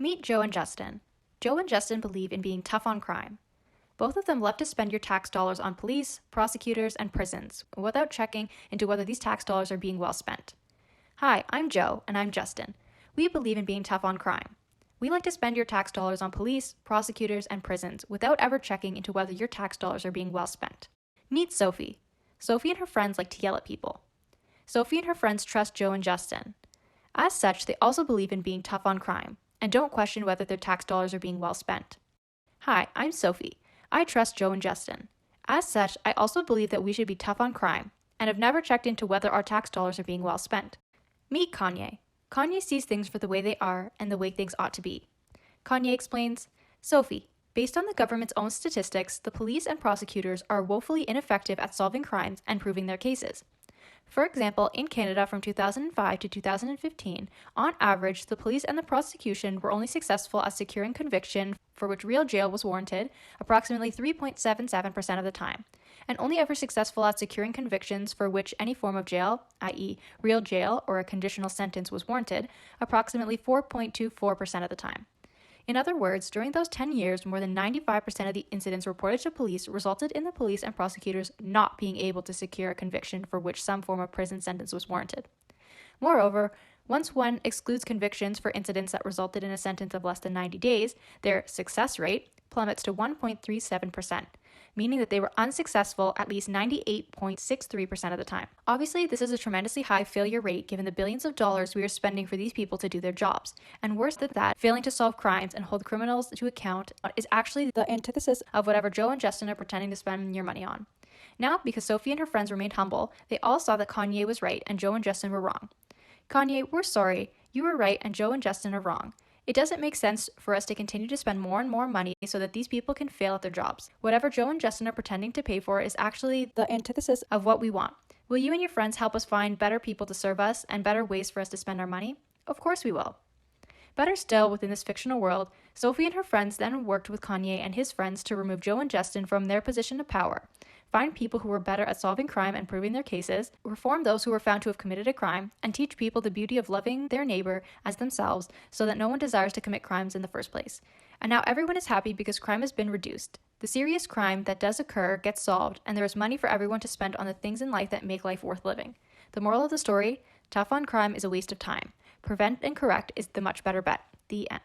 Meet Joe and Justin. Joe and Justin believe in being tough on crime. Both of them love to spend your tax dollars on police, prosecutors, and prisons without checking into whether these tax dollars are being well spent. Hi, I'm Joe, and I'm Justin. We believe in being tough on crime. We like to spend your tax dollars on police, prosecutors, and prisons without ever checking into whether your tax dollars are being well spent. Meet Sophie. Sophie and her friends like to yell at people. Sophie and her friends trust Joe and Justin. As such, they also believe in being tough on crime and don't question whether their tax dollars are being well spent. Hi, I'm Sophie. I trust Joe and Justin. As such, I also believe that we should be tough on crime and have never checked into whether our tax dollars are being well spent. Meet Kanye. Kanye sees things for the way they are and the way things ought to be. Kanye explains, Sophie, based on the government's own statistics, the police and prosecutors are woefully ineffective at solving crimes and proving their cases. For example, in Canada from 2005 to 2015, on average, the police and the prosecution were only successful at securing conviction for which real jail was warranted approximately 3.77% of the time, and only ever successful at securing convictions for which any form of jail, i.e. real jail or a conditional sentence was warranted, approximately 4.24% of the time. In other words, during those 10 years, more than 95% of the incidents reported to police resulted in the police and prosecutors not being able to secure a conviction for which some form of prison sentence was warranted. Moreover, once one excludes convictions for incidents that resulted in a sentence of less than 90 days, their success rate plummets to 1.37%, meaning that they were unsuccessful at least 98.63% of the time. Obviously, this is a tremendously high failure rate given the billions of dollars we are spending for these people to do their jobs. And worse than that, failing to solve crimes and hold criminals to account is actually the antithesis of whatever Joe and Justin are pretending to spend your money on. Now, because Sophie and her friends remained humble, they all saw that Kanye was right and Joe and Justin were wrong. Kanye, we're sorry. You were right and Joe and Justin are wrong. It doesn't make sense for us to continue to spend more and more money so that these people can fail at their jobs. Whatever Joe and Justin are pretending to pay for is actually the antithesis of what we want. Will you and your friends help us find better people to serve us and better ways for us to spend our money? Of course we will. Better still, within this fictional world, Sophie and her friends then worked with Kanye and his friends to remove Joe and Justin from their position of power, find people who were better at solving crime and proving their cases, reform those who were found to have committed a crime, and teach people the beauty of loving their neighbor as themselves so that no one desires to commit crimes in the first place. And now everyone is happy because crime has been reduced. The serious crime that does occur gets solved, and there is money for everyone to spend on the things in life that make life worth living. The moral of the story, tough on crime is a waste of time. Prevent and correct is the much better bet. The end.